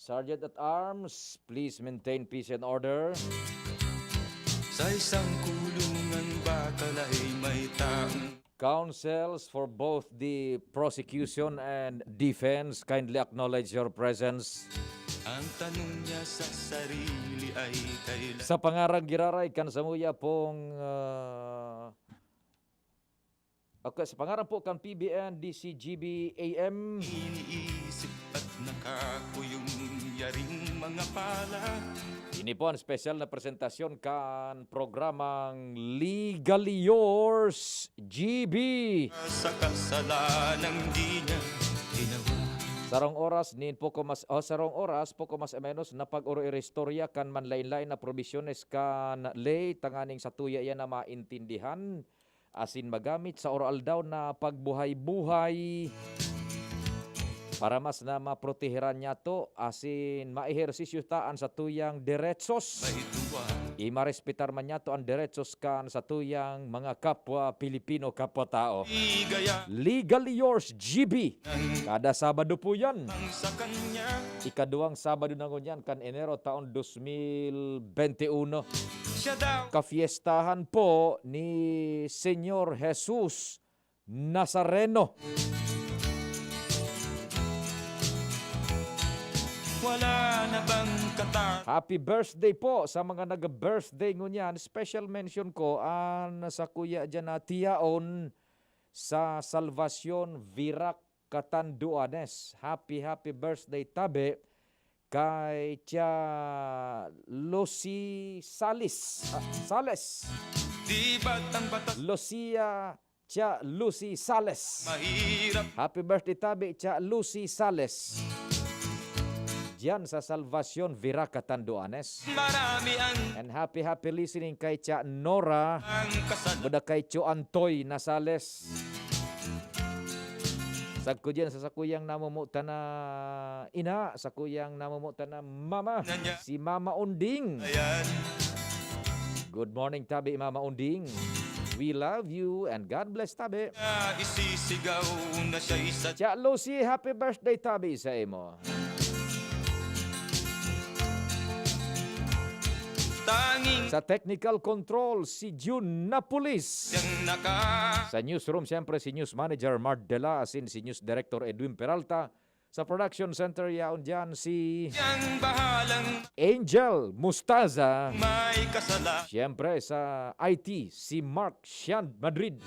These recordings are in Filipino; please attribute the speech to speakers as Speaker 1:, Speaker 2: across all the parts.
Speaker 1: Sergeant at Arms, please maintain peace and order.
Speaker 2: Sa isang kulungan bakal ay may taong
Speaker 1: Counsels for both the prosecution and defense, kindly acknowledge your presence.
Speaker 2: ang tanong niya sa sarili ay kailan
Speaker 1: Sa pangarang giraray kan samuya pong sa pangarang po kan PBN DCGB AM.
Speaker 2: iniisip at nakakuyong yaring mga pala.
Speaker 1: Ini po ang special na presentasyon kan programang Legally Yours GB.
Speaker 2: Sa kasalanang di niya ginawa.
Speaker 1: Sarong oras poko mas menos na pag-uro-irestorya kan manlain-lain na provisiones kan lay tanganing satuya yan na maintindihan asin magamit sa oral daw na pagbuhay-buhay para mas na maproteheran niya to asin maehersisyo taan sa tuyang deretsos.
Speaker 2: May tuwa
Speaker 1: Imarespetar man niya to ang deretsos kan sa tuyang mga kapwa Pilipino, kapwa tao.
Speaker 2: igaya
Speaker 1: Legally Yours GB. Kada Sabado po yan.
Speaker 2: ang sa kanya.
Speaker 1: Ikaduang Sabado na ngunyan kan Enero taon 2021.
Speaker 2: Siya daw
Speaker 1: Kafiestahan po ni Senyor Jesus Nazareno.
Speaker 2: wala na bang kata
Speaker 1: Happy birthday po sa mga nag-birthday ngunyan. Special mention ko an sa kuya dyan na tiyaon sa Salvacion Virac Catanduanes. Happy birthday tabi kay Tia Lucy Sales.
Speaker 2: di ba't ang batas
Speaker 1: Lucia Tia Lucy Sales.
Speaker 2: mahirap
Speaker 1: Happy birthday tabi Tia Lucy Sales. Diyan sa Salvacion Virac Catanduanes.
Speaker 2: marami
Speaker 1: And happy listening kay Tia Nora.
Speaker 2: ang kasal
Speaker 1: Buda kay Cho Antoy Nasales. Sagko dyan sa sakuyang namumuta na ina, sa kuyang namumuta na mama, si Mama Unding.
Speaker 2: ayan.
Speaker 1: Good morning tabi Mama Unding. We love you and God bless tabi.
Speaker 2: Isisigaw na siya isa
Speaker 1: Tia Lucy, happy birthday tabi sa imo.
Speaker 2: tanging
Speaker 1: Sa technical control, si June Napolis.
Speaker 2: siyang
Speaker 1: Sa newsroom, siyempre si News Manager Mart Dela, asin si News Director Edwin Peralta. Sa production center, yaon dyan si
Speaker 2: nakakayang bahalang
Speaker 1: Angel Mustaza.
Speaker 2: may kasala.
Speaker 1: Siyempre sa IT, si Mark Shand Madrid.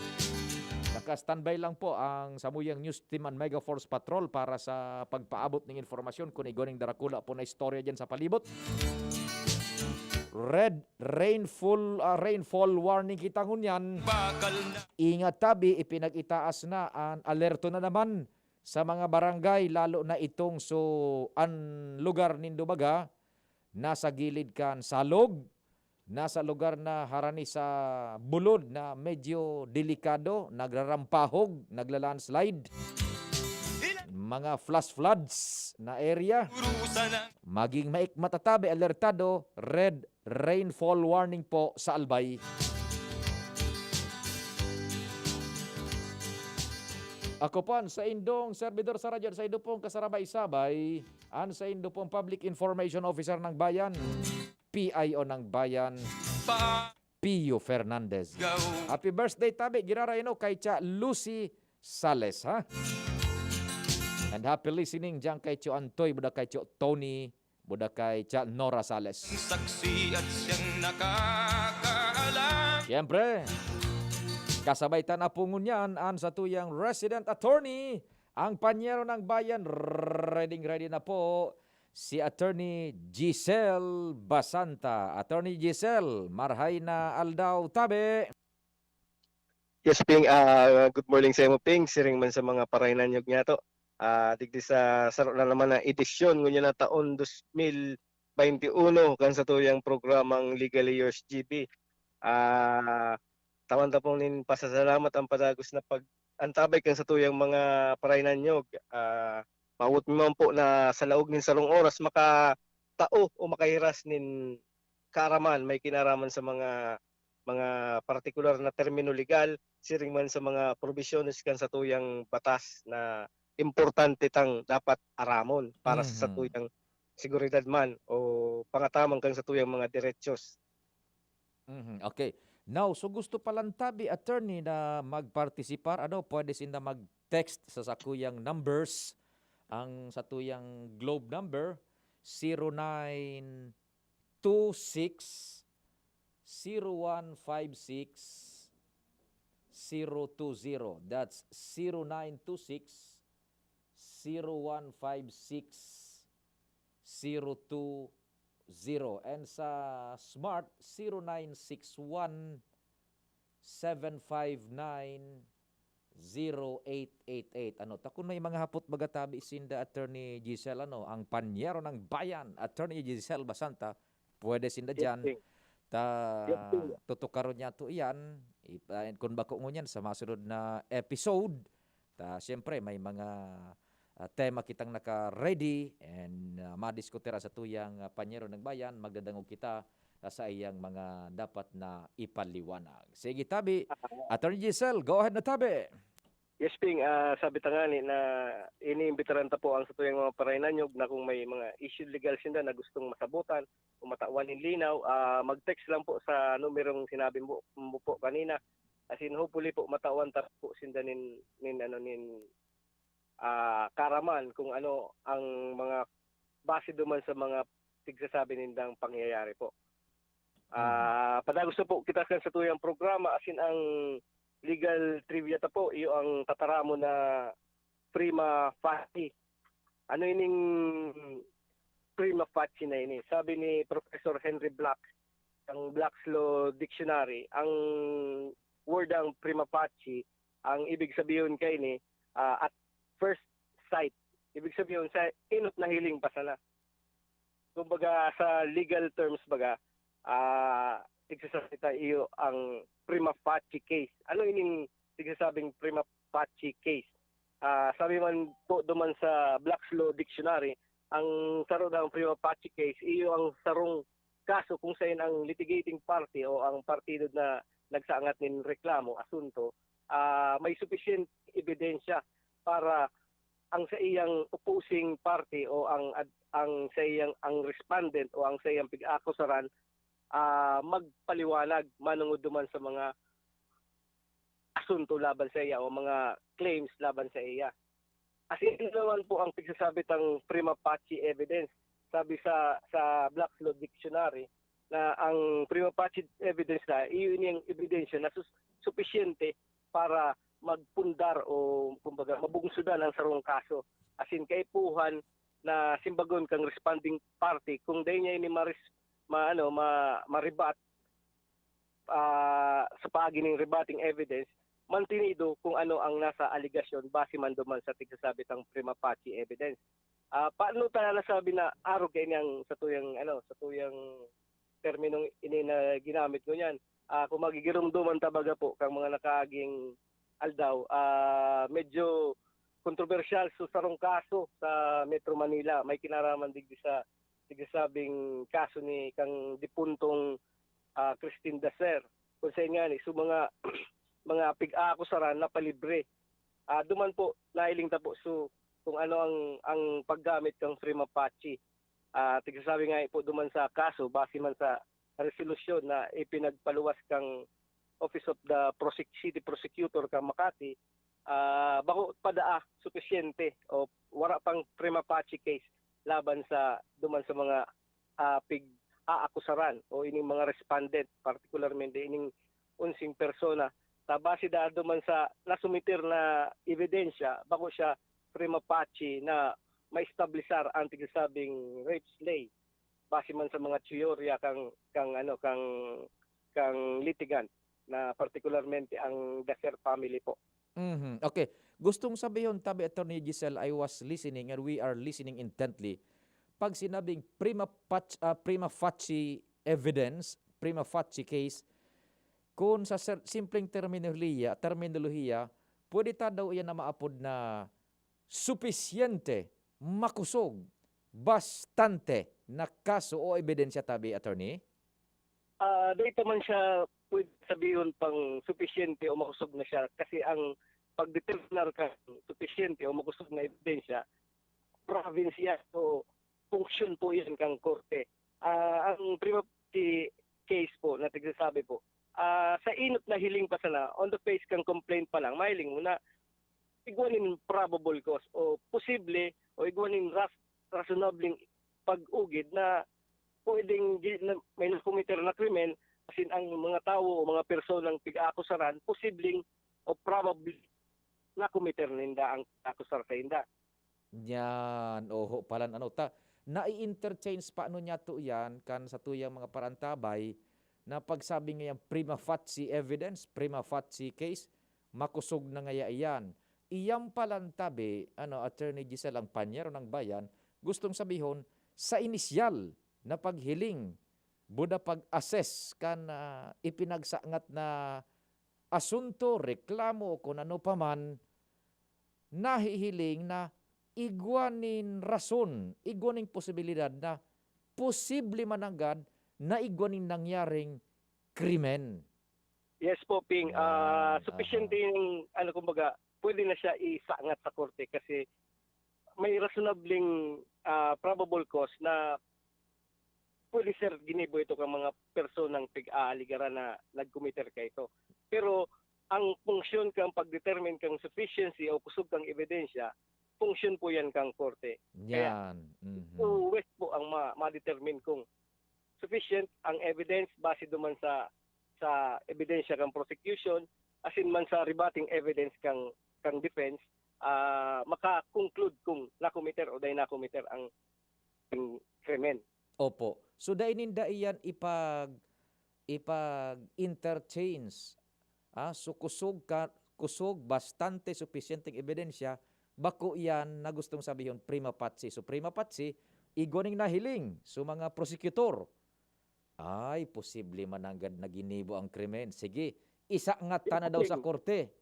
Speaker 1: Naka-standby lang po ang Samuyang News Team and Megaforce Patrol para sa pagpaabot ng informasyon kung igoning darakula po na istorya dyan sa palibot. Red rainfall warning kita ngunyan.
Speaker 2: Bakal na
Speaker 1: Ingat tabi, ipinag-itaas na ang alerto na naman sa mga barangay, lalo na itong ang lugar nindo baga, nasa gilid kan salog, nasa lugar na harani sa bulod na medyo delikado, nagrarampahog, naglalandslide, mga flash floods na area.
Speaker 2: urusa na
Speaker 1: Maging matatabi, alertado, red rainfall warning po sa Albay. Ako po sa indong servidor sa radyo, sa indo pong kasarabay-sabay, an sa indo pong Public Information Officer ng Bayan, PIO ng Bayan,
Speaker 2: pagaw.
Speaker 1: Pio Fernandez. Happy birthday tabi, girarayno kay Tia Lucy Sales, ha? And happy listening dyan kay Tio Antoy, buda kay Tio Tony, buda kay Tia Nora Sales.
Speaker 2: Saksi at siyang nakakaalam.
Speaker 1: Siyempre, kasabay tanapungon yan ang sa tuyang resident attorney, ang panyero ng bayan. Ready na po si Attorney Giselle Basanta. Attorney Giselle, marhay na aldaw tabi.
Speaker 3: Yes, Ping. Good morning sa imo, Ping. Siring man sa mga parainan nyog niya to. Digdi sa saro na naman na edisyon ngunya na taon 2021 kan sa tuyang programang Legally Yours GB. Tawan ta pong nin pasasalamat ang padagos na pag-antabay kan sa tuyang mga parainan nyog. Maut mo po na sa laog nin sarong oras makatao o makahiras nin kaaraman, may kinaraman sa mga partikular na termino legal, siring man sa mga provisiones kan sa tuyang batas na importante tang dapat aramon para sa tuyang seguridad man o pangatamang kang sa tuyang mga diretsyon.
Speaker 1: Okay. Now, so gusto palang tabi, attorney, na magpartisipar, pwede sinda mag-text sa sakuyang numbers, ang satuyang globe number, 0926 0156 020. That's 0926 0156 020. And sa Smart, 0961 759 0888. Takon may mga hapot bagatabi sinda Attorney Giselle, ang panyero ng bayan, Attorney Giselle Basanta, pwede sinda dyan.
Speaker 3: Yes,
Speaker 1: Tutukaron niya to iyan, kung bako mo niyan sa masunod na episode. Siyempre, may mga tema kitang naka-ready and madiskutera sa tuyang panyero ng bayan, magdadangog kita sa iyang mga dapat na ipaliwanag. Sige, tabi. Attorney Giselle, go ahead na tabi.
Speaker 3: Yes, Ping, sabi tangani na iniimbitaran ta po ang sa tuyang mga parainanyog na kung may mga issue legal sinda na gustong masabutan o matawan linaw, mag-text lang po sa numerong sinabi mo po kanina. As in, hopefully po matawan ta po sinda nin karaman kung ano ang mga base duman sa mga tigsasabi nindang pangyayari po. Pada gusto po kita kan sa tuyang programa, as in ang legal trivia ta po, iyo ang tataramo na prima facie. Ano ining prima facie na ini? Sabi ni Professor Henry Black, ang Black's Law Dictionary, ang word ang prima facie, ang ibig sabihin kay ni at first sight. Ibig sabihin sa inot na hiling pa sana. Kumbaga sa legal terms baga, tigsasalita iyo ang prima facie case. Ano ining tigsasabing prima facie case? Sabi man po duman sa Black's Law Dictionary, ang saro ng prima facie case, iyo ang sarong kaso kung saan ang litigating party o ang partido na nagsaangat nin reklamo, asunto, may sufficient ebidensya para ang sa iyang opposing party o ang sa iyang ang respondent o ang sa iyang pig-akusaran magpaliwanag manungod duman sa mga asunto laban sa iya o mga claims laban sa iya. As in naman po ang pagsasabi ng prima facie evidence. Sabi sa Black's Law Dictionary na ang prima facie evidence na iyon yung ebidensya na supisyente para magpundar o kumbaga mabungsudan ang sarong kaso. As in kaipuhan na simbagon kang responding party kung day niya ini ma-rebat sa pagining rebating evidence, mantinido kung ano ang nasa aligasyon base man duman sa tigsasabi ng prima facie evidence. Paano tayo nasabi na arog kay niyang sa tuyang terminong ini na ginamit ko niyan. Kung magigirumduman tabaga po kang mga nakaaging aldaw, medyo kontrobersyal sa sarong kaso sa Metro Manila. May kinaraman digdi sa tigasabing kaso ni kang dipuntong Christine Dacer. Kung sa nga ni, so mga pig-aakusaran na palibre. Duman po, nailing ta po so kung ano ang paggamit kang prima facie. Tigasabi nga po duman sa kaso, base man sa resolusyon na ipinagpaluwas kang Office of the City Prosecutor kang Makati, bako padaa, sufisyente o wala pang prima facie case laban sa duman sa mga pig-aakusaran o ining mga respondent, particularmente ining unsing persona. Base da duman sa nasumitir na ebidensya, bako siya prima facie na ma-establisar ang tigasabing rape slay base man sa mga teorya kang litigant na particularmente ang Dacer family po.
Speaker 1: Okay. Gustong sabihin, tabi Attorney Giselle, I was listening and we are listening intently. Pag sinabing prima facie evidence, prima facie case, kung sa simpleng terminolohiya, pwede ta daw iyan na maapod na supisyente, makusog, bastante na kaso o ebidensya, tabi Attorney?
Speaker 3: Dito man siya pwede sabihin pang supisyente o makusog na siya kasi ang pagdeterminar ka supisyente o makusog na ebidensya, province yan o function po yan kang korte. Ang prima facie case po na tigsasabi po, sa inot na hiling pa sana, on the face kang complaint pa lang, mahiling mo na igwanin probable cause o posible o igwanin rationabling pag-ugid na pwedeng may nakumiter na krimen kasi ang mga tao o mga personang pig-aakusaran posibleng o probably nakumiter ninda ang akusar sa inda.
Speaker 1: Yan, oho palan ano ta. Nai-interchange pa ano niya to yan kan sa tuyang mga parantabay na pagsabi ngayon prima facie evidence, prima facie case, makusog na ngaya iyan. Iyang palantabi, Attorney Giselle ang panyero ng bayan, gustong sabihon sa inisyal na paghiling, buda pag-assess kan ipinagsangat na asunto, reklamo, kung ano paman, nahihiling na igwanin rason, igwanin posibilidad na posible mananggad na igwanin nangyaring krimen.
Speaker 3: Yes po, Ping.
Speaker 1: Yan,
Speaker 3: Sufficient yung, kumbaga, pwede na siya isangat sa korte kasi may reasonabling probable cause na pwede sir ginibo ito kang mga personang pig-aaligaran na nagkumiter ka ito. Pero ang funksyon kang pag-determine kang sufficiency o kusog kang ebidensya, funksyon po yan kang korte.
Speaker 1: Yan.
Speaker 3: West po ang ma-determine kung sufficient ang evidence base duman sa ebidensya kang prosecution asin man sa rebutting evidence kang defense maka-conclude kung nakumiter o dahil nakumiter ang krimen.
Speaker 1: Opo. So dainin iyan ipag-interchange. So kusog bastante sufisyenteng ebidensya bako iyan na gustong sabihin prima facie. So prima facie igwaning nahiling so mga prosecutor. Ay posible mananggad na ginibo ang krimen. Sige, isangat ta na daw sa korte.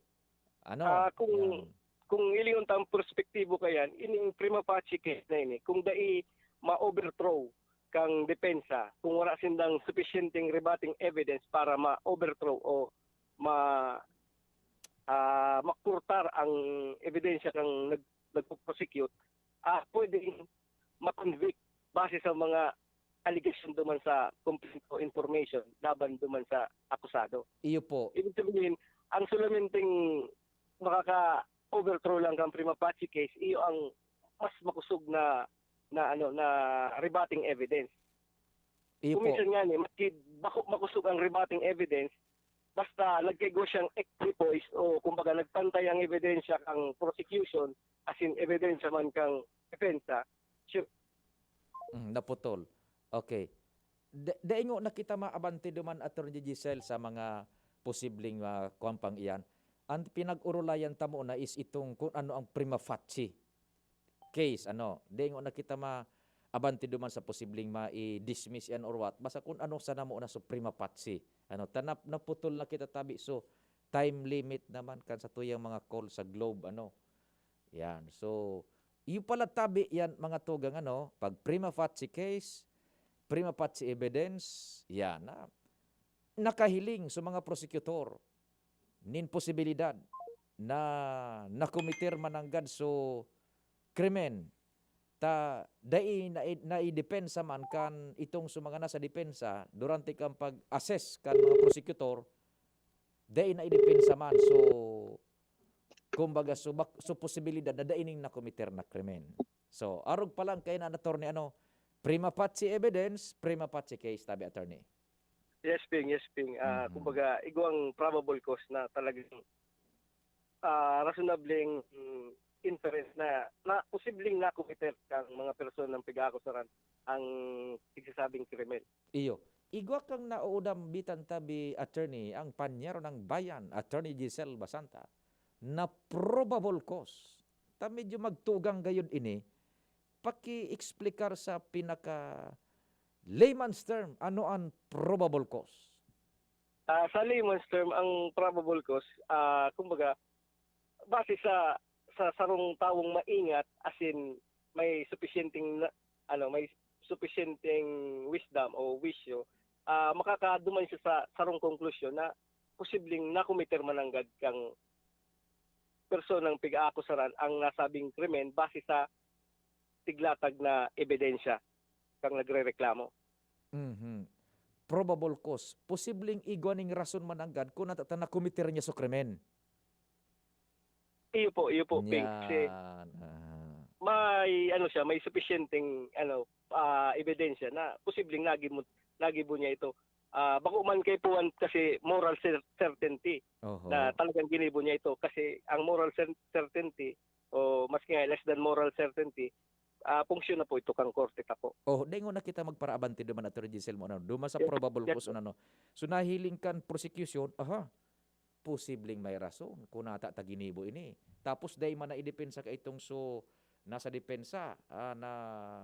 Speaker 3: Kung ilingon tang perspektibo kayan, ining prima facie case na ini, kung dai ma-overthrow kang depensa, kung wala sindang sufficienteng rebutting evidence para ma-overthrow o makurtar ang ebidensya kang nagpo-prosecute, pwedeng ma-convict base sa mga allegation duman sa complete information laban duman sa akusado.
Speaker 1: Iyo po.
Speaker 3: Ibig sabihin, ang sulamenting makaka-overthrow lang kang prima facie case, iyo ang mas makusog na rebutting evidence.
Speaker 1: Iyo po.
Speaker 3: Kuminsan nga maski makusog ang rebutting evidence, basta nagkaigo siyang equipoise o kumbaga nagpantay ang ebidensya kang prosecution as in ebidensya man kang depensa, sure.
Speaker 1: Naputol. Okay. Daingo na kita maabante duman Attorney Giselle sa mga posibleng kuwampang iyan. Ang pinag-urulayan tamo na is itong kung ano ang prima facie case. Daingo na kita maabante duman sa posibleng ma-dismiss yan or what. Basta kung ano sana mo na sa prima facie. Tanap naputol na kita tabi. So, time limit naman kan sa tuyang mga call sa Globe. Yan. So, yung pala tabi yan mga tugang pag prima facie case, prima facie evidence, yan nakahiling sa mga prosecutor nin posibilidad na nakomiter mananggad so krimen ta dai na-depensa man kan itong sa mga nasa depensa durante kang pag-assess kan mga prosecutor dai na-depensa man so kumbaga so posibilidad na daining nakomiter na krimen. So arog pa lang kay na attorney prima facie evidence, prima facie case tabi attorney.
Speaker 3: Yes, Ping. Kumbaga, igwang probable cause na talagang reasonabling inference na posibleng nakumiter kang mga person ng pig-aakusaran ang igsasabing krimen.
Speaker 1: Iyo. Igwa kang nauudam bitan tabi attorney ang panyero ng bayan, Attorney Giselle Basanta, na probable cause. Ta medyo magtugang gayon ini, paki-explikar sa pinaka layman's term, ano ang probable cause?
Speaker 3: Sa layman's term, ang probable cause, kumbaga, base sa sarong tawong maingat, as in may sufficienteng wisdom o wisyo, makakaduman siya sa sarong konklusyon na posibleng nakumiter mananggad kang personang pig-aakusaran ang nasabing krimen base sa tiglatag na ebidensya kang nagrereklamo.
Speaker 1: Mhm. Probable cause. Posibleng igwaning rason man agad kung natata na kumiter niya sa krimen.
Speaker 3: Iyo po, Ping. Kasi
Speaker 1: Yan.
Speaker 3: may may sufficienting ebidensya na posibleng nagibo niya ito. Bako man kay puwan kasi moral certainty
Speaker 1: Oho.
Speaker 3: na talagang ginibo niya ito kasi ang moral certainty o maski nga less than moral certainty funksyon na po ito kang korte tapo.
Speaker 1: Oh, dengo na kita magparaabante duman Atty. Giselle mo ano, duma sa
Speaker 3: Yes,
Speaker 1: probable
Speaker 3: yes,
Speaker 1: cause ano. So nahiling kan prosecution, posibleng may rason kung nata taginibo ini. Tapos day man na idepensa ka itong so nasa depensa na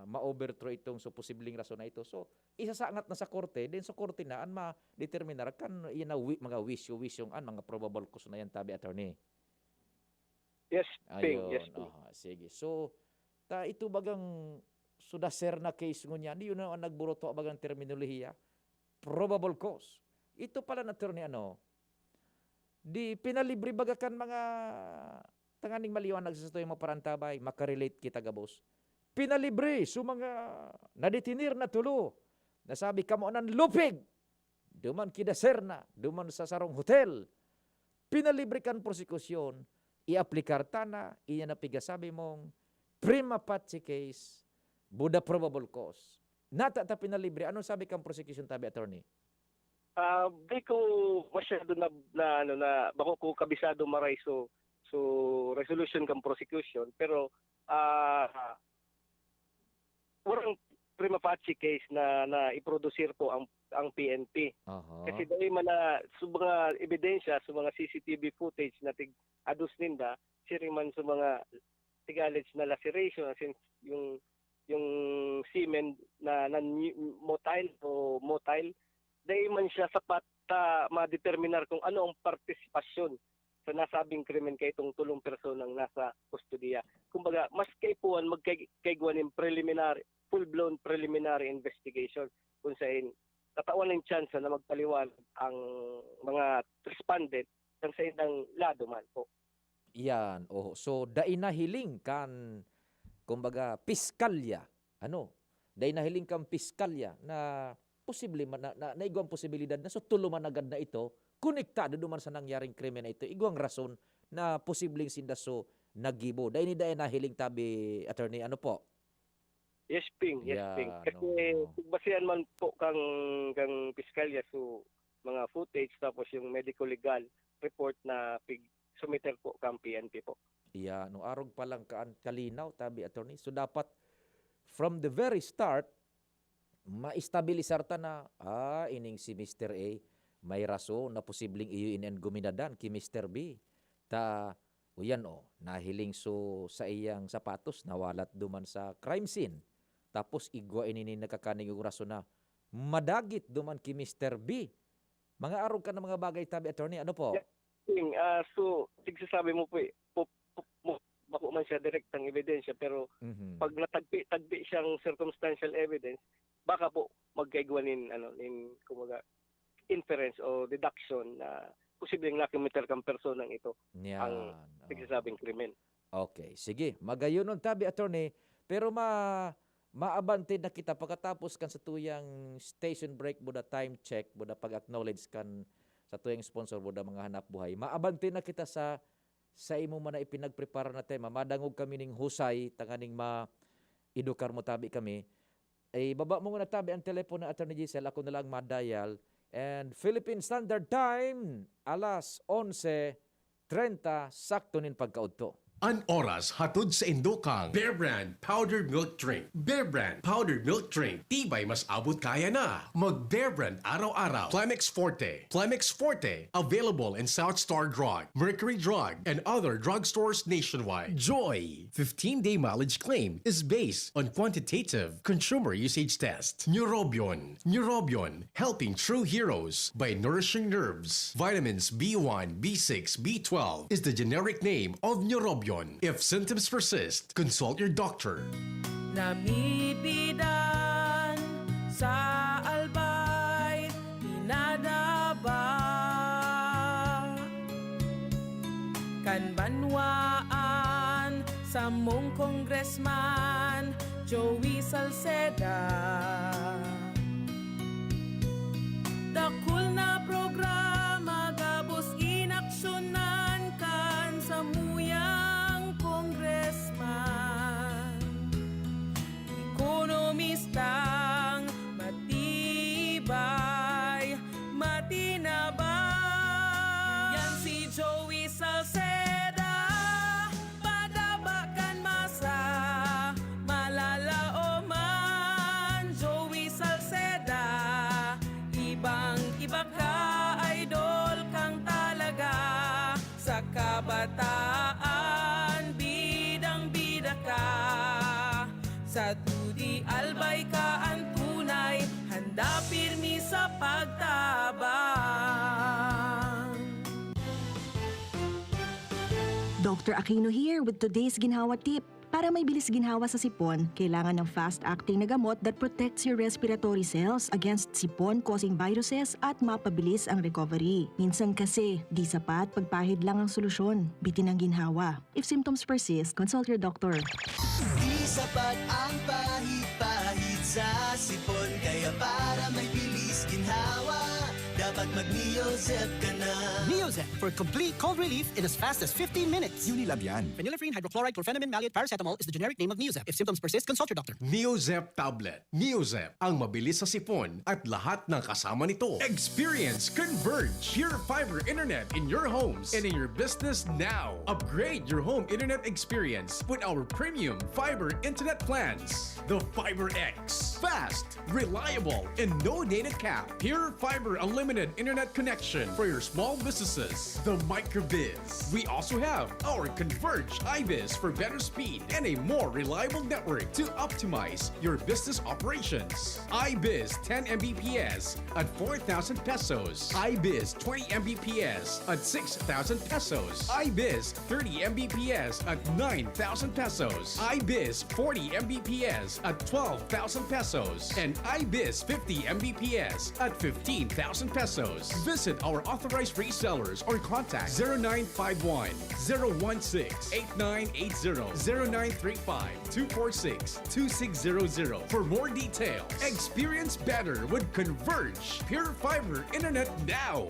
Speaker 1: ma-overthrow itong so posibleng rason na ito. So isasangat na sa korte, then sa korte na an ma-determinar kan yan na mga wisyo-wisyong mga probable cause na yan tabi attorney.
Speaker 3: Yes, Ping.
Speaker 1: Ayun,
Speaker 3: Yes, Ping.
Speaker 1: sige. So ito bagang sudaser na case ngunya, di yun ang nagburoto bagang terminolohiya. Probable cause. Ito pala na attorney di pinalibre bagakan mga tanganing maliwanag sa yung mga parantabay, makarelate kita gabos. Pinalibre so mga naditinir na tulo. Nasabi kamo nan lupig. Duman kidaser na, duman sa sarong hotel. Pinalibre kan prosekusyon, i-aplikar tana, iya na pigasabi mong prima facie case, buda probable cause. Nata ta pinalibre, anong sabi kang prosecution tabi attorney?
Speaker 3: Di ko masyado na bako ko kabisado maray so resolution kang prosecution pero warang prima facie case na i-producer po ang PNP. Kasi dahil man na sa mga ebidensya, sa mga CCTV footage na adus ninda, siri man sa mga tigalage na laceration as in yung semen na motile dahil man siya sapat ma-determinar kung ano ang partisipasyon sa nasabing krimen kay itong tulong personang nasa kustudiya. Kumbaga, mas kaipuan magkaiguan ng full-blown preliminary investigation kung saan katawan ng chance na magpaliwanag ang mga respondent kung sa indang lado man po.
Speaker 1: Yan, so dai nahiling kan kumbaga piskalya. Dai nahiling kan piskalya na posible man na igwang posibilidad na so tulo man agad na ito konektado duman sa nangyaring krimen na ito. Igwang rason na posibleng sinda so nagibo. Dai ni dai nahiling tabi attorney po?
Speaker 3: Yes, Ping. Yes,
Speaker 1: Yeah,
Speaker 3: Ping. Kasi
Speaker 1: no.
Speaker 3: basihan man po kang piskalya so mga footage tapos yung medical legal report na sumiter po kang PNP po.
Speaker 1: Yeah, arog pa lang kalinaw tabi attorney. So dapat from the very start maistabilisar ta na ining si Mr. A may rason na posibleng iyuin guminadan ki Mr. B. Nahiling so sa iyang sapatos nawalat duman sa crime scene. Tapos igwa ini nakakaning yung rason na madagit duman ki Mr. B. Mga arog ka ng mga bagay tabi attorney, po?
Speaker 3: Yeah. So sigsasabi mo po bako man siya direktang ebidensya pero pag natagpi siyang circumstantial evidence baka po magkaigwanin kumaga inference o deduction na posibleng nakimiter kang personang ito ang nagsasabing krimen.
Speaker 1: Okay, sige. Magayon tabi attorney, pero maabante na kita pagkatapos kan sa tuyang station break buda time check buda pag-acknowledge kan sa tuyang sponsor buda mga hanap buhay. Maabante na kita sa imo man na ipinagprepara na tema. Madangog kami ning husay tanganing ma-edukar mo tabi kami. Baba mo na tabi ang telepono na Attorney Giselle, ako na lang ma-dial. And Philippine Standard Time, alas 11:30, sakto nin pagkaudto.
Speaker 4: An oras hatod sa Indokang Bear Brand Powdered Milk Drink. Bear Brand Powdered Milk Drink. Tibay mas abot kaya na. Mag Bear Brand araw-araw. Plemex Forte. Plemex Forte. Available in South Star Drug, Mercury Drug, and other drugstores nationwide. Joy. 15-day mileage claim is based on quantitative consumer usage test. Neurobion. Neurobion. Helping true heroes by nourishing nerves. Vitamins B1, B6, B12 is the generic name of Neurobion. If symptoms persist, consult your doctor.
Speaker 5: Namibidan sa albay, pinadaba kan banwaan sa mong congressman, Joey Salceda. Dakul na programa gabos inaksyonan kan sa muyang congressman. Ekonomistang matibay, matinabay. Yan si Joey Salceda, padabakan masa, malala o man. Joey Salceda, ibang-iba ka, idol kang talaga. Sa kabataan, bidang-bida ka. Sa tudi albay ka ang tunay, handa pirmi sa pagtabang.
Speaker 6: Dr. Aquino here with today's ginhawa tip. Para may bilis ginhawa sa sipon, kailangan ng fast-acting na gamot that protects your respiratory cells against sipon-causing viruses at mapabilis ang recovery. Minsan kasi, di sapat pagpahid lang ang solusyon. Bitin ang ginhawa. If symptoms persist, consult your doctor.
Speaker 7: Di sapat ang pahid-pahid sa sipon, kaya para may bilis ginhawa, dapat mag-Neozep ka na.
Speaker 8: Neozep for complete cold relief in as fast as 15 minutes.
Speaker 9: Unilab yan.
Speaker 8: Phenylephrine, hydrochloride, chlorpheniramine, maleate, paracetamol is the generic name of Neozep. If symptoms persist, consult your doctor.
Speaker 4: Neozep Tablet. Neozep, ang mabilis sa sipon at lahat ng kasama nito. Experience Converge, pure fiber internet in your homes and in your business now. Upgrade your home internet experience with our premium fiber internet plans. The Fiber X. Fast, reliable, and no data cap. Pure fiber unlimited internet connection for your small businesses. The Microbiz. We also have our Converge iBiz for better speed and a more reliable network to optimize your business operations. iBiz 10 Mbps at 4,000 pesos. iBiz 20 Mbps at 6,000 pesos. iBiz 30 Mbps at 9,000 pesos. iBiz 40 Mbps at 12,000 pesos. And iBiz 50 Mbps at 15,000 pesos. Visit our authorized resellers or contact 0951 016 8980 0935 246 2600 for more details. Experience better with Converge Pure Fiber Internet now.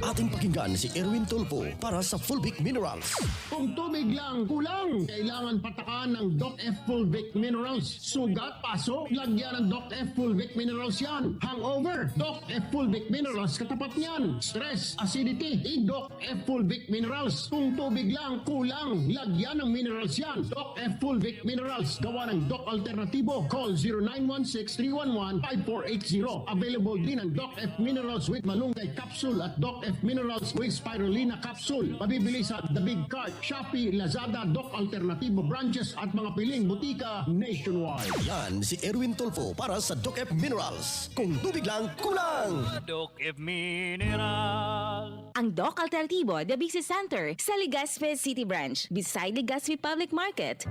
Speaker 10: Ating pakinggan si Erwin Tulfo para sa Fulvic Minerals.
Speaker 11: Kung tubig lang kulang, kailangan patakan ng Doc F Fulvic Minerals. Sugat, paso, lagyan ng Doc F Fulvic Minerals yan. Hangover, Doc F Fulvic Minerals katapat niyan. Stress, acidity, Doc F Fulvic Minerals. Kung tubig lang kulang, lagyan ng minerals yan. Doc F Fulvic Minerals. Gawa ng Doc Alternatibo. Call 0916-311-5480. Available din ang Doc F Minerals with malunggay capsule at Doc F Minerals with spirulina capsule. Mabibili sa The Big Cart, Shopee, Lazada, Doc Alternativo branches at mga piling butika nationwide.
Speaker 10: Yan si Erwin Tulfo para sa Doc F Minerals. Kung tubig lang, kulang!
Speaker 2: Doc F Mineral.
Speaker 12: Ang Doc Alternativo Diabetes Center sa Legazpi City Branch beside Legazpi Public Market.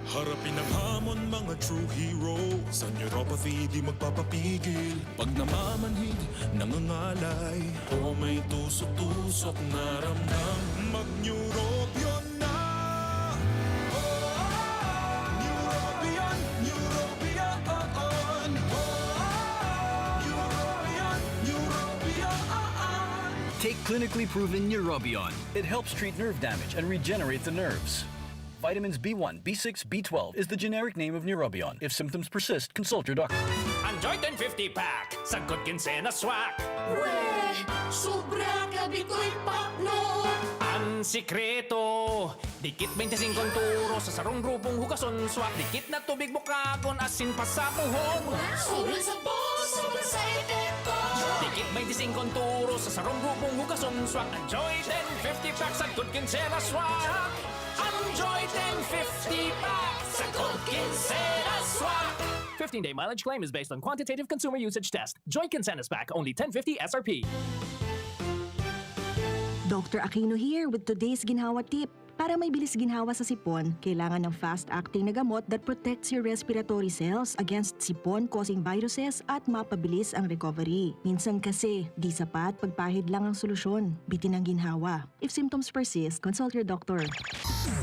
Speaker 2: Harapin ang hamon, mga true hero. Sa neuropathy di magpapapigil. Pag namamanhid, nangangalay, o may tusok-tusok na ramdam, mag-Neurobion na. Neurobion, Neurobion. Neurobion, Neurobion.
Speaker 13: Take clinically proven Neurobion. It helps treat nerve damage and regenerate the nerves. Vitamins B1, B6, B12 is the generic name of Neurobion. If symptoms persist, consult your doctor.
Speaker 5: Enjoy 1050 pack, sagot kinsena swak.
Speaker 7: Weh, sobra ka bitoy pakno.
Speaker 5: Ang sikreto, dikit 25 turo sa sarong grupong hugason swak. Dikit na tubig bukagon asin pa sa puhon.
Speaker 7: Sobra sa boss, sobra sa epekto.
Speaker 5: Dikit 25 turo sa sarong grupong hugason swak. Enjoy 1050 pack, sagot kinsena swak. Enjoy 1050 pack, sagot kinsena swak. 15-day mileage claim is based on quantitative consumer usage test. Joy Kinsenas Pack, only 1050 SRP.
Speaker 6: Dr. Aquino here with today's ginhawa tip. Para may bilis ginhawa sa sipon, kailangan ng fast-acting na gamot that protects your respiratory cells against sipon-causing viruses at mapabilis ang recovery. Minsan kasi, di sapat pagpahid lang ang solusyon. Bitin ang ginhawa. If symptoms persist, consult your doctor.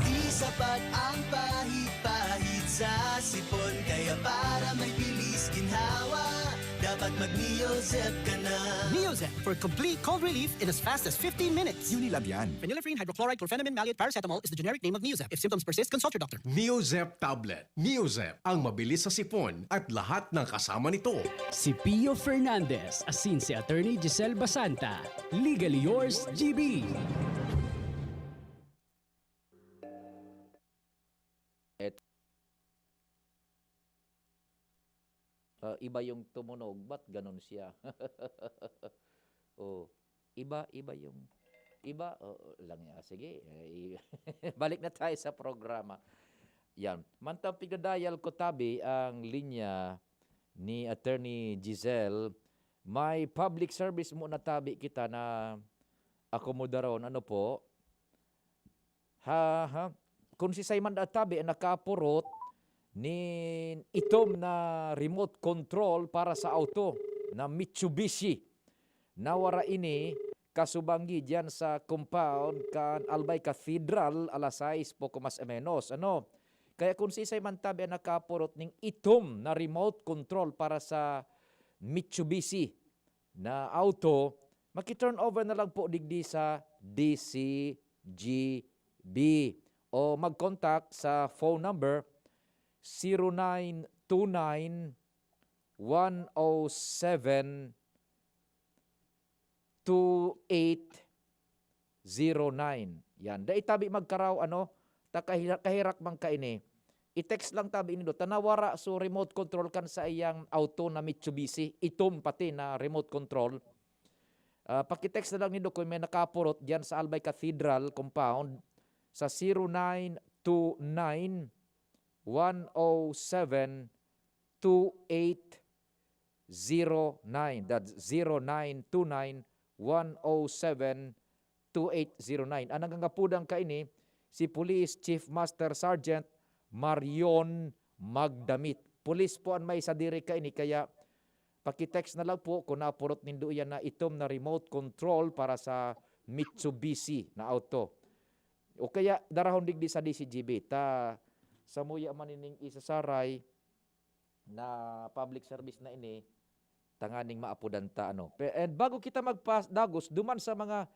Speaker 7: Di sapat ang pahid-pahid sa sipon. Kaya para may bilis ginhawa, dapat mag-Neozep ka na.
Speaker 8: Neozep for complete cold relief in as fast as 15 minutes.
Speaker 10: Unilab yan.
Speaker 8: Phenylephrine hydrochloride chlorpheniramine maleate paracetamol is the generic name of Neozep. If symptoms persist, consult your doctor.
Speaker 4: Neozep Tablet. Neozep, ang mabilis sa sipon at lahat ng kasama nito.
Speaker 9: Si Pio Fernandez, asin si Attorney Giselle Basanta. Legally yours, GB.
Speaker 1: Iba yung tumunog, ba't ganon siya? Oh, iba yung iba lang niya. Sige, balik na tayo sa programa. Yan. Mantang pigadayal ko tabi ang linya ni Attorney Giselle, may public service muna tabi kita na akomodaron. Ano po? Kung si Simon tabi nakapurot ni itom na remote control para sa auto na Mitsubishi. Nawara ini kasubanggi diyan sa compound kan Albay Cathedral alas 6 poco mas o menos. Ano? Kaya kung si Simon tabi nakapurot ning itom na remote control para sa Mitsubishi na auto, maki-turn over na lang po digdi sa DCGB o mag-contact sa phone number 0929-107-2809. Yan. Da itabi magkaraw kahirak man kaini. I-text lang tabi nindo tanawara so remote control kan sa iyang auto na Mitsubishi, itom pati na remote control. Paki-text na lang nindo kung may nakapurot diyan sa Albay Cathedral compound sa 0929-107-2809. That's 0929-107-2809. Anang ngapudang kaini si Police Chief Master Sergeant Marion Magdamit. Police po ang may sadiri kaini kaya paki-text na lang po kung napurot nindo yan na itom na remote control para sa Mitsubishi na auto. O kaya darahon digdi sa DCGB ta sa muya manining isasaray na public service na ini tanganing maapudanta ano. And bago kita magpasdagos duman sa mga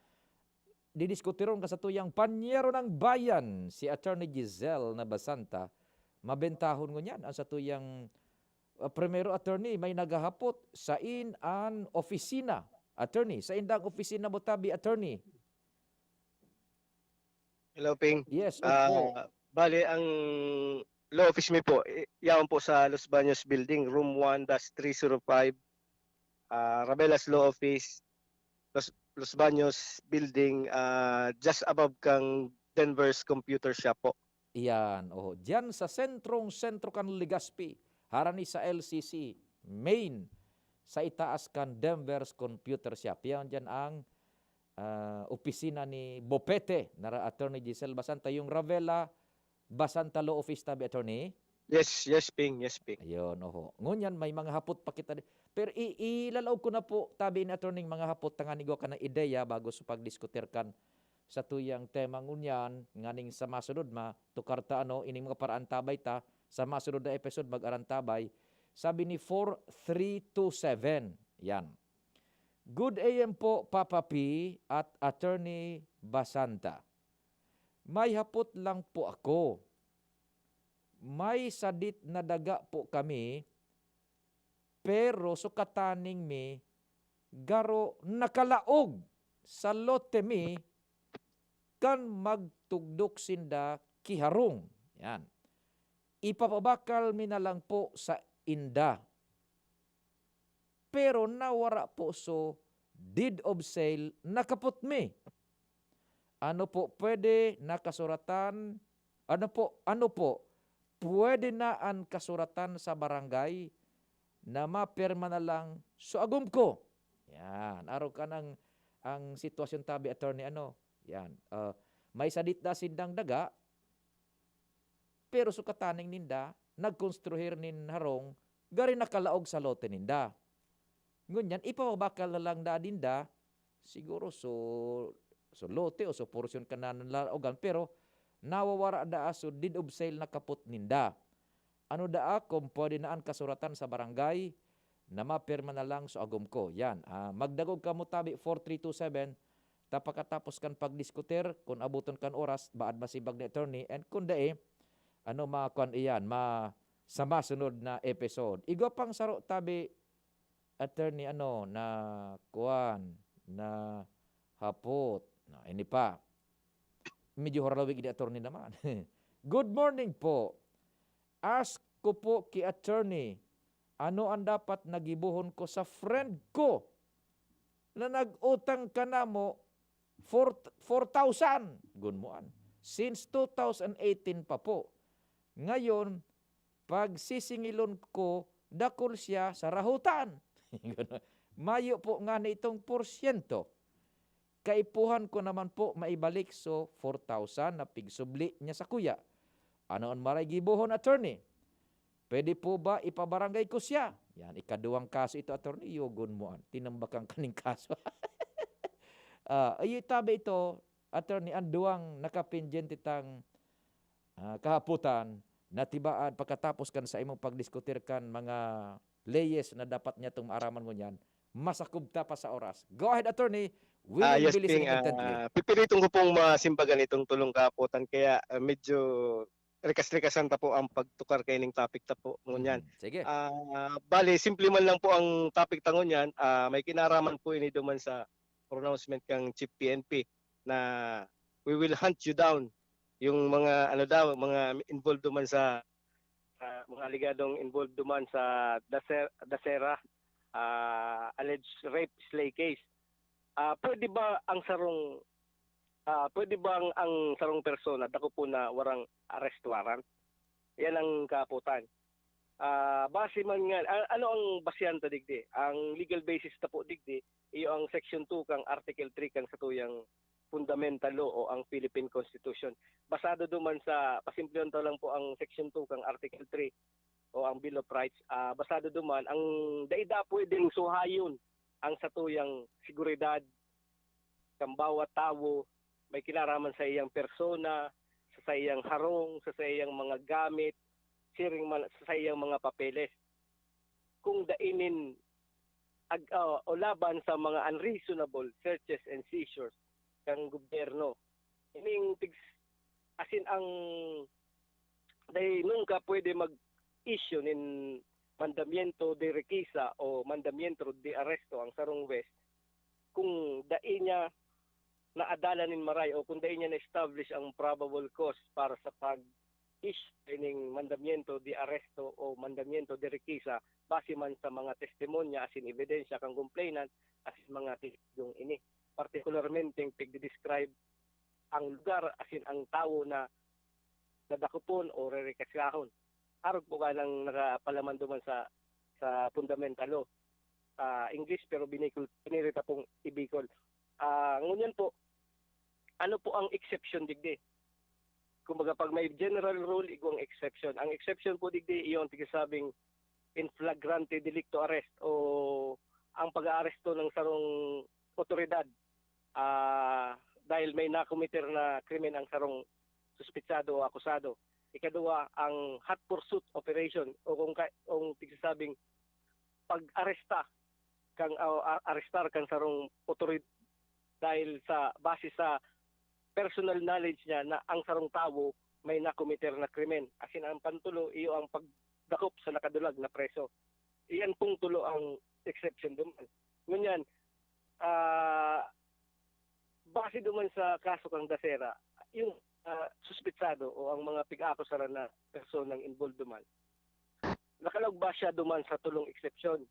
Speaker 1: didiskutiron ka sa tuyang panyero ng bayan si Attorney Giselle na Basanta, mabentahon ngo niyan ang sa tuyang primero attorney may nagahapot sa an opisina. Attorney, sa indang opisina mo tabi attorney.
Speaker 3: Hello, Ping.
Speaker 1: Yes, opo.
Speaker 3: Bale, ang law office mi po, yaon po sa Los Baños Building, room 1-305, Rabelas Law Office, Los Baños Building, just above kang Denver's Computer Shop po.
Speaker 1: Iyan, diyan sa sentro kan Legazpi, harani sa LCC, main, sa itaas kan Denver's Computer Shop. Yan diyan ang opisina ni Bopete na Attorney Giselle Basanta, yung Ravela Basanta Law Office tabi attorney.
Speaker 3: Yes, Ping.
Speaker 1: Ayun, ngunyan may mga hapot pa kita. Pero ilalaw ko na po tabi ni attorney mga hapot tanganigo ka ng ideya bago sa pagdiskutir kan sa tuyang tema ngunyan nganing sa masunod tukar ta ining mga paraan tabay ta sa masunod na episode mag-arantabay. Sabi ni 4327. Yan. Good AM po, Papa P at Attorney Basanta. May hapot lang po ako. May sadit na daga po kami, pero sukataning mi, garo nakalaog sa lote mi, kan magtugdok sinda kiharong. Yan. Ipapabakal mi na lang po sa inda. Pero nawara po so deed of sale nakapot mi. Ano po pwede na kasuratan? Ano po pwede na ang kasuratan sa barangay na mapirma na lang so agum ko. Yan, araw ka ng ang sitwasyon tabi attorney Yan. May sadit da sindang daga pero sukataning ninda nagkonstruhir nin harong gari nakalaog sa lote ninda. Ngunyan, ipabakal na lang na dinda, siguro so lote o so portion ka na ng laogan, pero nawawara da so deed of sale na kapot ninda. Ano daa kung pwede naan kasuratan sa barangay na mapirma na lang so agom ko. Yan. Magdagog ka mo tabi 4327 tapakatapos kan pagdiskutir kung abuton kan oras baad masibag ni attorney and kung dae makuan iyan sa masunod na episode. Igo pang saro tabi attorney na kuan na hapot. Ini pa. Medyo horalawig di attorney naman. Good morning po. Ask ko po ki attorney, ano ang dapat nagibuhon ko sa friend ko na nag-utang ka na mo 4,000 gunmuan. Since 2018 pa po. Ngayon, pag sisingilon ko, dakol siya sa rahutan. Mayo po nga na itong porsyento. Kaipuhan ko naman po maibalik so 4,000 na pigsubli niya sa kuya. Ano ang maray gibuhon, attorney? Pwede po ba ipabarangay ko siya? Yan, ikaduwang kaso ito, attorney. Yogon mo. Tinambakang kaning kaso. Tabi ito, attorney, ang duwang nakapinjen titang kahaputan na tibaan pagkatapos kan sa imong pagdiskutir kan mga layes na dapat niya itong maaraman mo niyan, masakubta pa sa oras. Go ahead, attorney. We will
Speaker 3: Yes,
Speaker 1: be listening
Speaker 3: Ping,
Speaker 1: intently.
Speaker 3: pipilitin ko pong masimbagan itong tulong kahapotan kaya medyo rekas-rekasan ta po ang pagtukar kay ning topic ta po ngunyan.
Speaker 1: Sige.
Speaker 3: Bali, simple man lang po ang topic ta ngunyan. May kinaraman po ini duman sa pronouncement kang Chief PNP na we will hunt you down. Yung mga mga involved duman sa mga aligadong involved duman sa Dasera alleged rape slay case. Pwede ba ang sarong persona dako po na warang arrest warrant? Yan ang kaputan. Base man nga, ano ang basihan ta digdi? Ang legal basis ta po digdi, iyo ang section 2 kang article 3 kang satuyang fundamental law o ang Philippine Constitution. Basado duman sa, pasimplyon to lang po ang section 2 kang article 3 o ang Bill of Rights. Basado duman, ang daida pwedeng suhayon ang satuyang seguridad kang bawat tao, may kinaraman sa iyang persona, sa iyang harong, sa iyang mga gamit, sa iyang mga papeles. Kung dainin o laban sa mga unreasonable searches and seizures kang gobyerno, ining asin ang dahil nunca pwede mag-issue nin mandamiento de requisa o mandamiento de arresto ang sarong West kung dain niya naadala nin maray o kung dain niya na-establish ang probable cause para sa pag-issue ning mandamiento de arresto o mandamiento de requisa base man sa mga testimonya asin ebidensya kang complainant asin mga testigong ini. Particularmente yung pagdidescribe ang lugar asin ang tao na nadakupon o rerekasahon. Harog po ka nang nakapalaman duman sa fundamental law. English pero binirita pong ibikol. Ngunyan po, ano po ang exception digdi? Kumbaga pag may general rule, igong exception. Ang exception po digdi, iyon tigasabing in flagrante delicto arrest o ang pag-aaresto ng sarong otoridad dahil may nakomiter na krimen ang sarong suspitsado o akusado. Ikaduwa, ang hot pursuit operation o kung tigsasabing pag-aresta arestar kang sarong otoridad dahil sa base sa personal knowledge niya na ang sarong tao may nakomiter na krimen. Asin ang pantulo, iyo ang pagdakop sa nakadulag na preso. Iyan pong tulo ang exception duman. Ngunyan, base duman sa kaso kang Dasera, yung suspitsado o ang mga pig-akusaran na personang involved duman, nakalawag ba siya duman sa tulong exception?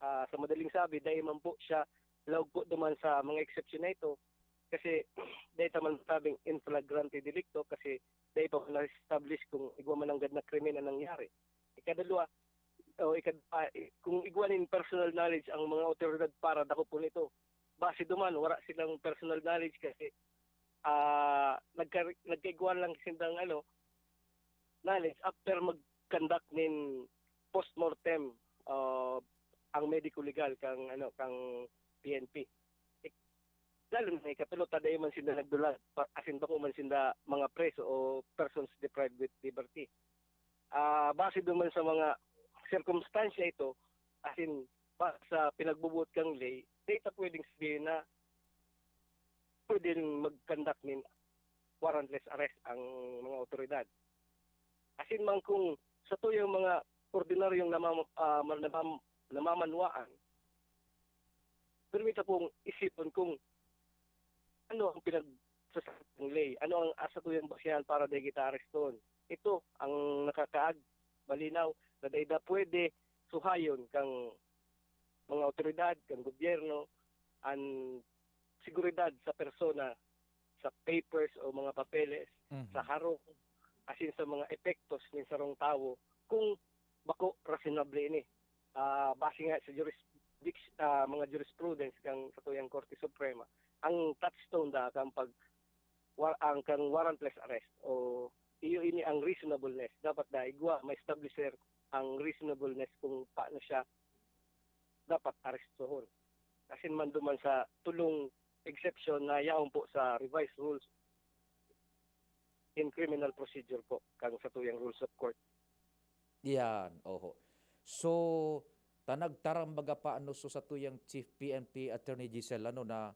Speaker 3: Sa madaling sabi, dahil man po siya lawag po duman sa mga exception na ito kasi dahil taman sabing in flagrante delicto kasi dahil pa na-establish kung igwa man ang gad na krimen na nangyari. Ikadalawa, kung igwanin personal knowledge ang mga otoridad para dako po nito, base duman, wala silang personal knowledge kasi nagkaigwan lang sindang knowledge after mag-conduct nin post-mortem ang medico-legal kang PNP. Lalo na ikatulo, taday man sinda nagdulag, asin ko man sinda mga preso o persons deprived with liberty. base naman sa mga circumstansya ito, as in, sa pinagbubuot kang lay, data pwedeng sabihin na pwedeng mag-conduct ng warrantless arrest ang mga otoridad. As in man kung sa to yung mga ordinaryong namamanwaan, permita pong isipon kung ano ang pinagsasabing lay, ano ang asa to yung basihan para di kita areston. Ito ang nakakaag, malinaw, na daida pwede suhayon kang mga otoridad, kang gobyerno, ang seguridad sa persona, sa papers o mga papeles, sa harong, asin sa mga epektos ng sarong tao, kung bako reasonable ini. Base nga sa mga jurisprudence kang sa tuyang Korte Suprema, ang touchstone da kang ang kang warrantless arrest o iyo ini ang reasonableness. Dapat da igwa ma-establisher ang reasonableness kung paano siya dapat arestuhon. Kasi man duman sa tulong exception na yaon po sa revised rules in criminal procedure po kang sa tuyang rules of court.
Speaker 1: Yan, oho. So, tanagtarang baga paano so sa tuyang Chief PNP Attorney Giselle na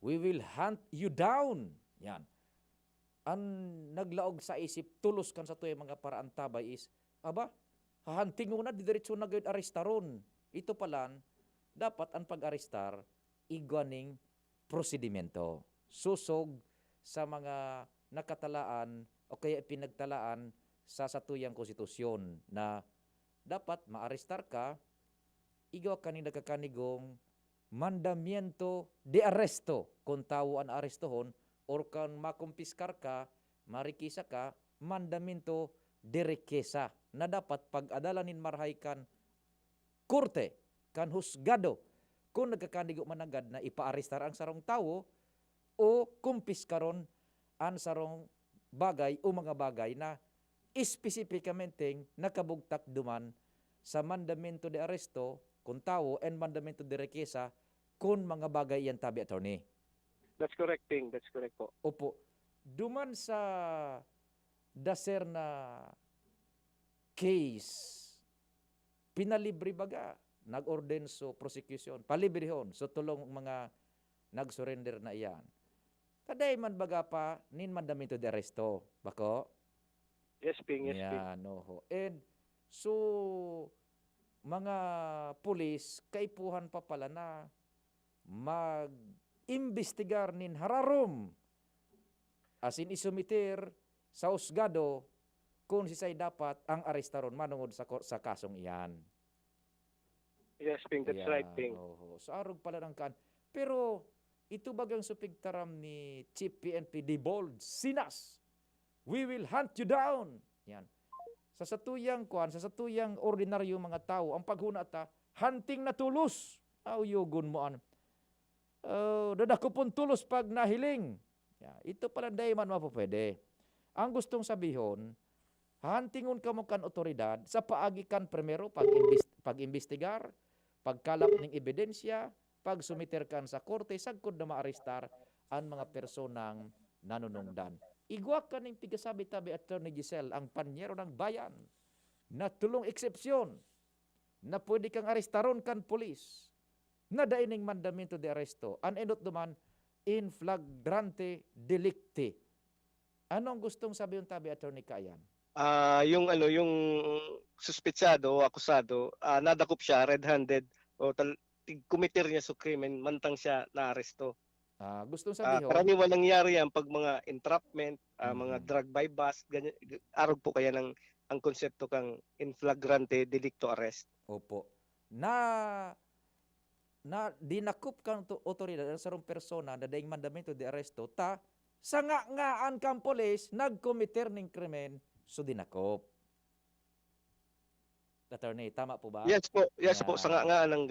Speaker 1: we will hunt you down. Yan. Ang naglaog sa isip, tulos kan sa tuyang mga paraan tabay is, hahanting mo na, didiretso na gayud arestaron. Ito palan, dapat ang pag-arestar, igwaning prosedimento. Susog sa mga nakatalaan o kaya pinagtalaan sa satuyang konstitusyon na dapat maarestar ka, igaw kaning nagkakanigong mandamiento de arresto kung tao ang arestohon or kung makumpiskar ka, marikisa ka, mandamiento de requesa na dapat pag-adalanin marhay kan korte, kan husgado, kung nagkakanigo managad na ipaarestar ang sarong tao o kumpiskaron ang sarong bagay o mga bagay na espesipikamente nakabugtak duman sa mandamento de arresto kung tao and mandamento de requesa kung mga bagay yan tabi, attorney.
Speaker 3: That's correct thing. That's correct po.
Speaker 1: Opo. Duman sa daser na case, pinalibre baga, nag-orden so prosecution, palibrehon, so tulong mga nag-surrender na iyan. Taday man baga pa, nin mandamento de arresto, bako?
Speaker 3: Yes, Ping. Yes, Ping.
Speaker 1: Yan, oho. And so, mga pulis, kaipuhan pa pala na mag-imbestigar nin hararom. As in, isumitir sa husgado kung sisay dapat ang arestaron manungod sa kasong iyan.
Speaker 3: Yes, Ping. That's right, Ping.
Speaker 1: Oho. So, arog pala ng kan. Pero, ito bagang supigtaram ni Chief PNP Dibold Sinas. We will hunt you down. Yan. Sa satuyang ordinaryo mga tao, ang paghuna ta, hunting na tulos. Yugon mo an. Dadako pun tulos pag nahiling. Yeah. Ito pala day man mapapwede. Ang gustong sabihon, huntingon ka mo kan otoridad sa paagikan primero pag-imbestigar, pagkalap ng ebidensya, pag sumiter kan sa korte, sagkod na maarestar ang mga personang nanunungdan. Igwa ka ng tigasabi-tabi Attorney Giselle, ang panyero ng bayan na tulong eksepsyon na pwede kang arestaron kan polis na daining mandamento de arresto. An endot duman, in flagrante delicti. Anong gustong sabi yung tabi Attorney Kayan?
Speaker 3: Yung suspetsado o akusado, nadakop siya red-handed o kumitir niya sa krimen mantang siya naaresto.
Speaker 1: Gustong sabihin,
Speaker 3: karaniwan nangyari yan pag mga entrapment, mga drug by bust, ganyan, arog po kaya ng ang konsepto kang in flagrante delicto arrest.
Speaker 1: Opo. Dinakop kang otoridad sa sarong persona na daing mandamento de arresto, sa ngaan kang polis, nagkomiter ng krimen, so dinakop. Attorney, tama po ba?
Speaker 3: Yes po, sa ngaan ng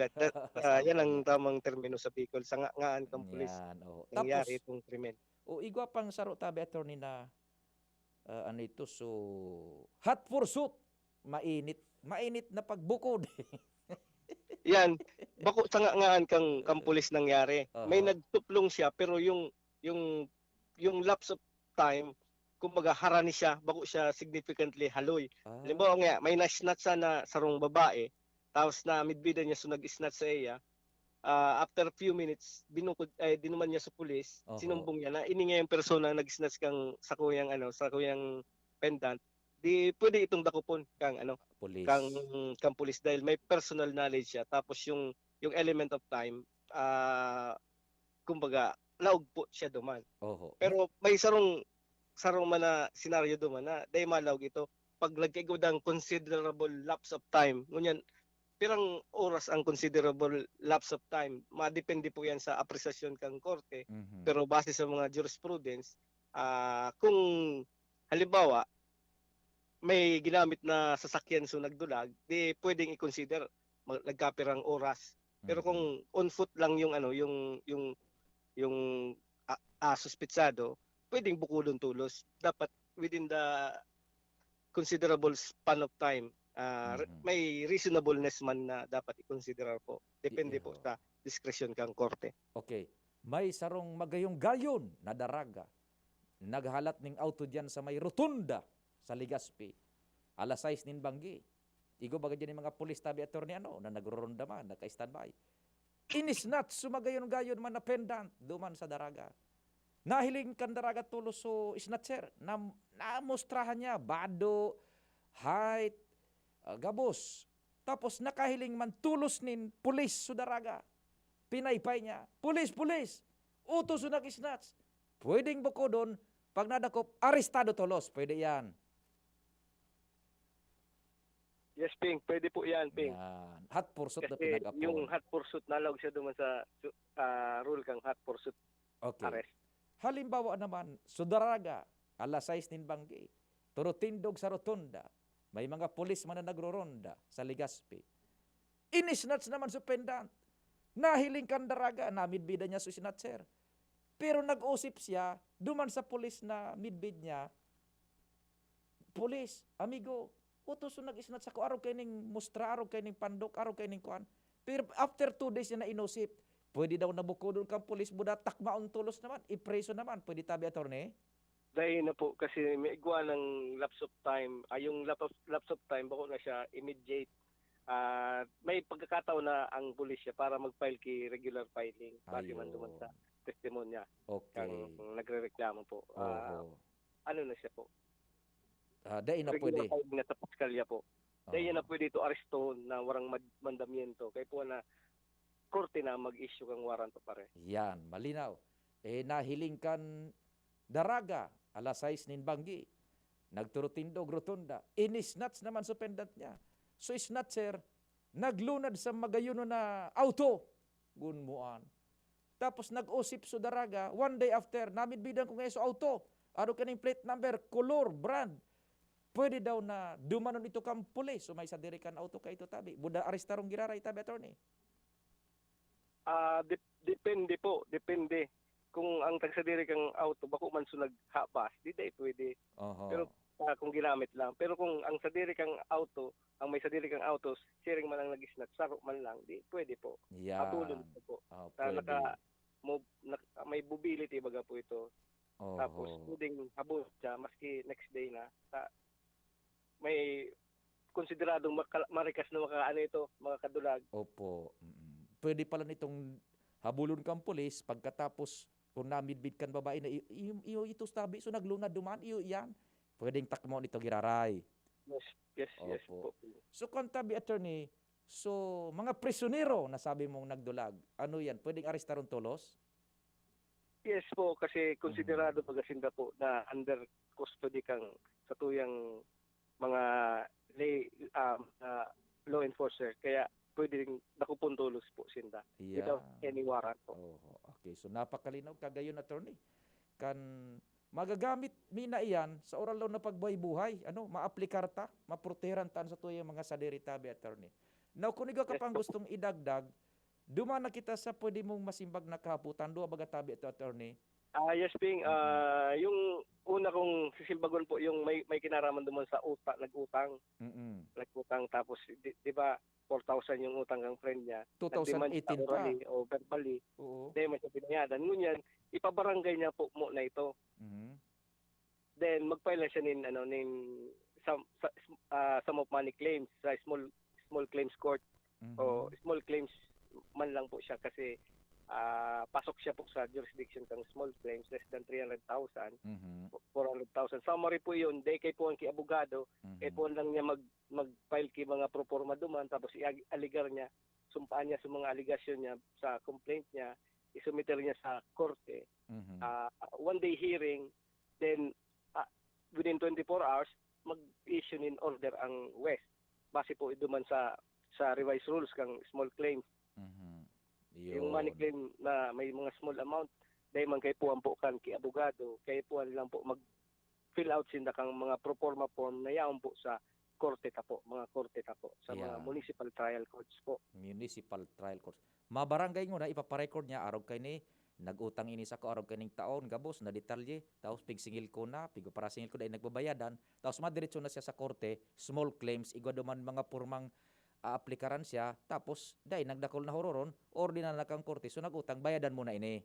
Speaker 3: yan ang tamang termino sa Bicol, sa ngaan kang polis. Nangyari itong krimen.
Speaker 1: Igwa pang saro tabi, Attorney, na so hot pursuit, mainit na pagbukod.
Speaker 3: Yan, bako sa ngaan kang pulis nangyari. May nagtuplong siya pero yung lapse of time kumbaga harani siya bako siya significantly haloy.
Speaker 1: Ah,
Speaker 3: Halimbawa nga may na-snatch na sarong babae tapos na midbida niya so nag-snatch sa iya. After a few minutes binukod ay dinuman niya sa pulis,
Speaker 1: oho,
Speaker 3: sinumbong niya na ini nga yung persona nag-snatch kang sa kuyang pendant. Di pwede itong dakupon
Speaker 1: pulis.
Speaker 3: kang pulis dahil may personal knowledge siya tapos yung element of time kumbaga laog po siya duman.
Speaker 1: Oho.
Speaker 3: Pero may sarong man na senaryo duman na dahil malawag ito pag lagkigod ang considerable lapse of time ngunyan pirang oras ang considerable lapse of time madepende po yan sa apresiasyon kang korte
Speaker 1: Mhm.
Speaker 3: pero base sa mga jurisprudence kung halimbawa may ginamit na sasakyan so nagdulag di pwedeng i-consider nagkapirang oras pero
Speaker 1: Mhm.
Speaker 3: kung on foot lang yung yung suspitsado pwedeng bukulon tulos dapat within the considerable span of time
Speaker 1: Mhm.
Speaker 3: may reasonableness man na dapat i-consider po depende po
Speaker 1: Iho.
Speaker 3: sa diskresyon kang korte.
Speaker 1: Okay. May sarong magayong gayon na daraga. Naghalat ning auto diyan sa may rotunda sa Legazpi. Alas 6 nin banggi. Igo baga dyan yung mga pulis tabi attorney na nagroronda man, naka-standby. Inisnat sumagayon-gayon man na pendant duman sa daraga. Nahiling kan daraga tulos so snatcher. Namostrahan niya bado, height, gabos. Tapos nakahiling man tulos nin pulis so daraga. Pinaypay niya. Pulis! Utos so nag-snatch. Pwedeng buko doon. Pag nadakop, arestado tulos. Pwede yan.
Speaker 3: Yes, Ping, pwede po yan, Ping.
Speaker 1: Yan. Hot pursuit na
Speaker 3: Kasi
Speaker 1: pinag-apon.
Speaker 3: yung hot pursuit nalawag siya duman sa rule kang hot pursuit
Speaker 1: Okay.
Speaker 3: arrest.
Speaker 1: Halimbawa naman, Sudaraga, alas 6 nin banggi. Turutindog sa rotunda. May mga pulis man na nagroronda sa Legazpi. Inisnatch naman sa pendant. Nahiling kan daraga, namidbida niya sa snatcher. Pero nag-usip siya, duman sa pulis na midbid niya, pulis, amigo, utos so nag-snatch ako, araw kay ning mustra, araw kay ning pandok, araw kay ning kuan. Pero after 2 days niya na inusip, pwede daw nabuko doon kang pulis, buda takmaon tulos naman, ipreso naman, pwede tabi attorney?
Speaker 3: Dahil na po kasi may igwa ng lapse of time, yung lapse of time bako na siya immediate. May pagkakataon na ang pulis siya para mag-file kay regular filing base man duman sa testimonya
Speaker 1: Okay.
Speaker 3: kang nagrereklamo po.
Speaker 1: Oho.
Speaker 3: Ano na siya po?
Speaker 1: Dahil na
Speaker 3: Regular
Speaker 1: pwede.
Speaker 3: filing na sa piskalya po. Dahil
Speaker 1: Oo.
Speaker 3: na pwede ito aresto na warang mandamiento kay po na korte na mag-issue kang warrant of arrest.
Speaker 1: Yan, malinaw. Nahiling kan daraga, alas 6 nin banggi. Nagturutindog rotunda. Inisnatch naman sa pendant niya. So snatcher, naglunad sa magayuno na auto. Gunmuan. Tapos nag-usip sa daraga, one day after, namidbidan ko ngayon sa auto. Ano kaning plate number, color, brand. Pwede daw na dumanon ito kang pulis. So may sa dirikan auto ka ito tabi. Buda arestarong giraray tabi attorney.
Speaker 3: Depende po, depende. Kung ang tagsadiri kang auto, bako man sunag habas, di day pwede.
Speaker 1: Oho.
Speaker 3: Pero kung ginamit lang. Pero kung ang sadiri kang auto, ang may sadiri kang autos, sharing man ang nag-snatch, saro man lang, di pwede po.
Speaker 1: Yan.
Speaker 3: Patulong po.
Speaker 1: Pwede.
Speaker 3: May mobility baga po ito.
Speaker 1: Oho.
Speaker 3: Tapos pwedeng habol siya maski next day na. May konsideradong marikas na makakadulag.
Speaker 1: Opo. Pwede pala nitong habulon kang pulis pagkatapos kung namidbid kan babae na iyo ito tabi so naglunad duman iyo yan. Pwedeng takmo nito giraray.
Speaker 3: Yes
Speaker 1: Opo.
Speaker 3: po.
Speaker 1: So kung tabi attorney, so mga prisionero na sabi mong nagdulag, ano yan? Pwedeng arestaron tulos?
Speaker 3: Yes po, kasi konsiderado pagasinda po na under custody kang sa tuyang mga law enforcer. Kaya pwedeng dakupon tulos po sinda without any warrant po.
Speaker 1: Okay, so napakalinaw kagayon attorney. Kan magagamit mina iyan sa oral law na pagbuhay-buhay, maaplikar ta, maproteran tan sa tuyang mga sadiri tabi attorney. Now kung ikaw ka pang gustong idagdag, duman na kita sa pwede mong masimbag na kahaputan, doon baga tabi ito attorney.
Speaker 3: Yes, Ping. Yung una kong sisimbagon po yung may kinaraman duman sa nag-utang. Nag-utang tapos di ba 4,000 yung utang ng friend niya.
Speaker 1: 2018 pa.
Speaker 3: O verbally.
Speaker 1: Oo.
Speaker 3: Dahil may siya pinayadan. Ngunyan, ipabarangay niya po mo na ito. then mag-file na siya sum of money claims sa small claims court o small claims man lang po siya kasi pasok siya po sa jurisdiction ng small claims less than 300,000, 400,000. Summary po yun, day kay po ang kiabogado, kay po lang niya mag-file ki mga proforma duman, tapos i-aligar niya, sumpaan niya sa mga aligasyon niya sa complaint niya, isumiter niya sa korte. One day hearing, then within 24 hours, mag-issue in order ang West. Base po duman sa revised rules kang small claims. Yung money claim na may mga small amount, dahil man kay puwan po kan ki abogado, kay puwan lang po mag-fill out sinda kang mga proforma form na yaon po sa korte ta po, mga korte ta po, sa mga municipal trial courts po.
Speaker 9: Municipal trial courts. Mabarangay ngo na ipaparecord niya arog kay ni nagutang ini sa ko arog kaning taon gabos na detalye tapos pigsingil ko na pigo para singil ko dahil nagbabayadan tapos madiretso na siya sa korte small claims igwa duman mga pormang aaplikaran siya tapos dahil nagdakol na hororon ordinal na kang korte so nagutang bayadan mo na ini.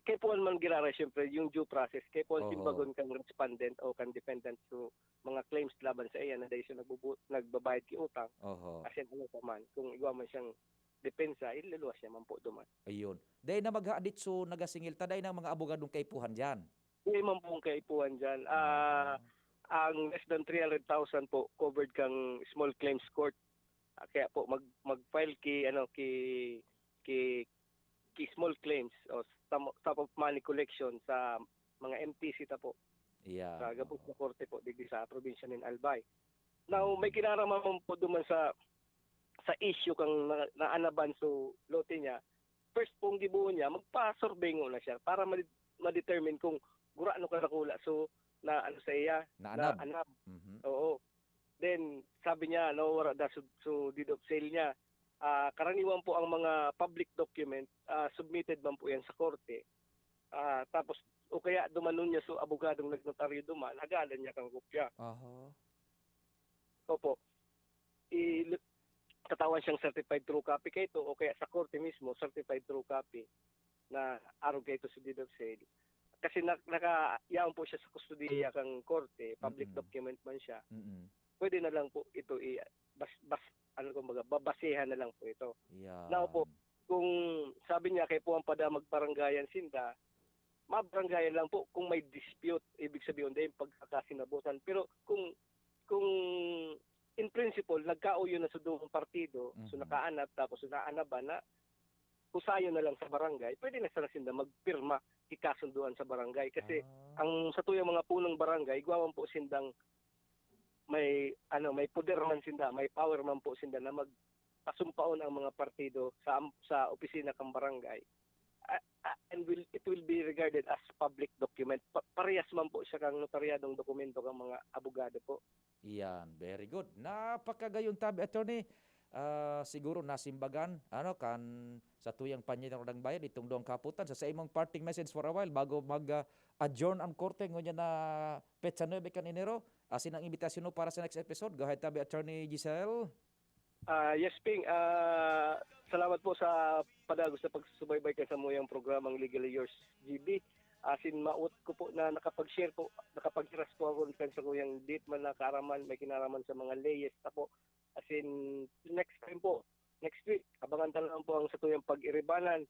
Speaker 3: Kay puwan man girara syempre yung due process kay puwan timbagon kang respondent o kang defendant so mga claims laban sa iya na dahil siya nagbabayad ki utang. Kasi ano pa man kung igwa man siyang depensa iluluwas niya man po duman.
Speaker 9: Ayun. Dahil na maghaadit so nagasingil ta dahil ng mga abogadong kaipuhan diyan.
Speaker 3: Hindi man pong kaipuhan diyan. Ang less than 300,000 po covered kang small claims court. Kaya po mag-file ki small claims o top of money collection sa mga MTC ta po. Sa gabos na korte po digdi sa probinsya ng Albay. Now may kinaraman po duman sa issue kang naanaban so lote niya. First pong gibuo niya magpa-survey na siya para ma-determine kung gurano ka nakula so na ano sa iya na anab. Oo. Then sabi niya no wala da so deed of sale niya. Karaniwan po ang mga public document submitted man po yan sa korte. Tapos o kaya dumanon niya so abogadong nagnotaryo duman, hagalan niya kang kopya. Opo. Katawan siyang certified true copy kay ito o kaya sa korte mismo certified true copy na arog kay ito sa deed of sale. Kasi nakayaon po siya sa kustudiya kang korte, public document man siya. Pwede na lang po ito babasehan na lang po ito. Now po, kung sabi niya kay po ang pada magbaranggayan sinda, mabaranggayan lang po kung may dispute, ibig sabihin din pagkakasinabutan. Pero kung in principle, nagkauyo na sa duong partido, so nakaanap tapos naanaban na, usayo na lang sa barangay, pwede na sana sinda magpirma ikasunduan sa barangay kasi ang sa tuyang mga punong barangay gwawan po sindang may poder man sinda, may power man po sinda na magpasumpaon ang mga partido sa opisina kang barangay. And it will be regarded as public document. Parehas man po siya kang notaryadong dokumento kang mga abogado po.
Speaker 9: Iyan, very good. Napakagayon tabi attorney. Siguro nasimbagan kan sa tuyang panyitan ng bayan itong doong kaputan sa imong parting message for a while bago mag-adjourn ang korte ngonya na petsa 9 kan Enero asin ang imbitasyon para sa next episode. Go ahead tabi attorney Giselle.
Speaker 3: Yes Ping, salamat po sa padagos na pagsubaybay ka sa muyang programang Legally Yours GB. Asin maut ko po na nakapag-share po, nakapag-hiras po ako sa kuyang date man na kaaraman, may kinaraman sa mga layers na po. As in, next time po, next week, abangan talaga po ang sa tuyang pag-iribanan.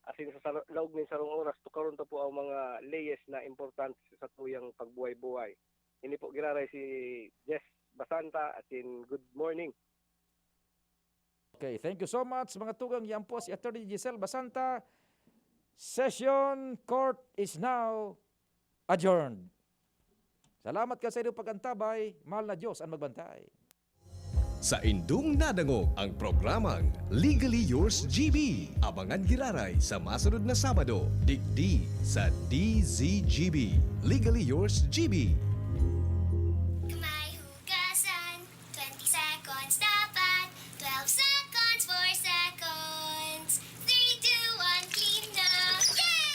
Speaker 3: As in, sa laog ng sarong oras, tukaroon to po ang mga layers na importante sa tuyang pagbuhay-buhay. Ini po giraray si Jess Basanta, as in, good morning.
Speaker 9: Okay, thank you so much mga tugang. Yan po si Attorney Giselle Basanta. Session court is now adjourned. Salamat ka sa iyong pag-antabay. Mahal na Diyos ang magbantay.
Speaker 4: Sa indung nadangog ang programang Legally Yours GB. Abangan giraray sa masunod na Sabado, digdi sa DZGB. Legally Yours GB.
Speaker 14: Kamay hugasan, 20 seconds dapat, 12 seconds, 4 seconds, 3, 2, 1, clean na! Yay!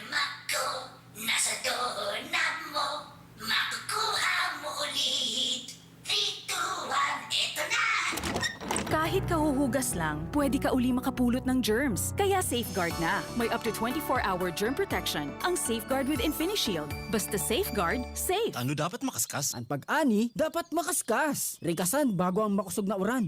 Speaker 14: Mako, nasa doorknob mo, makukuha mo ulit. 3, 2, 1, eto na!
Speaker 15: Kahit kahuhugas lang, pwede ka uli makapulot ng germs. Kaya Safeguard na. May up to 24-hour germ protection ang Safeguard with InfiniShield. Basta Safeguard, safe.
Speaker 10: Ano dapat makaskas?
Speaker 8: Ang pag-ani, dapat makaskas. Rikasan bago ang makusog na uran.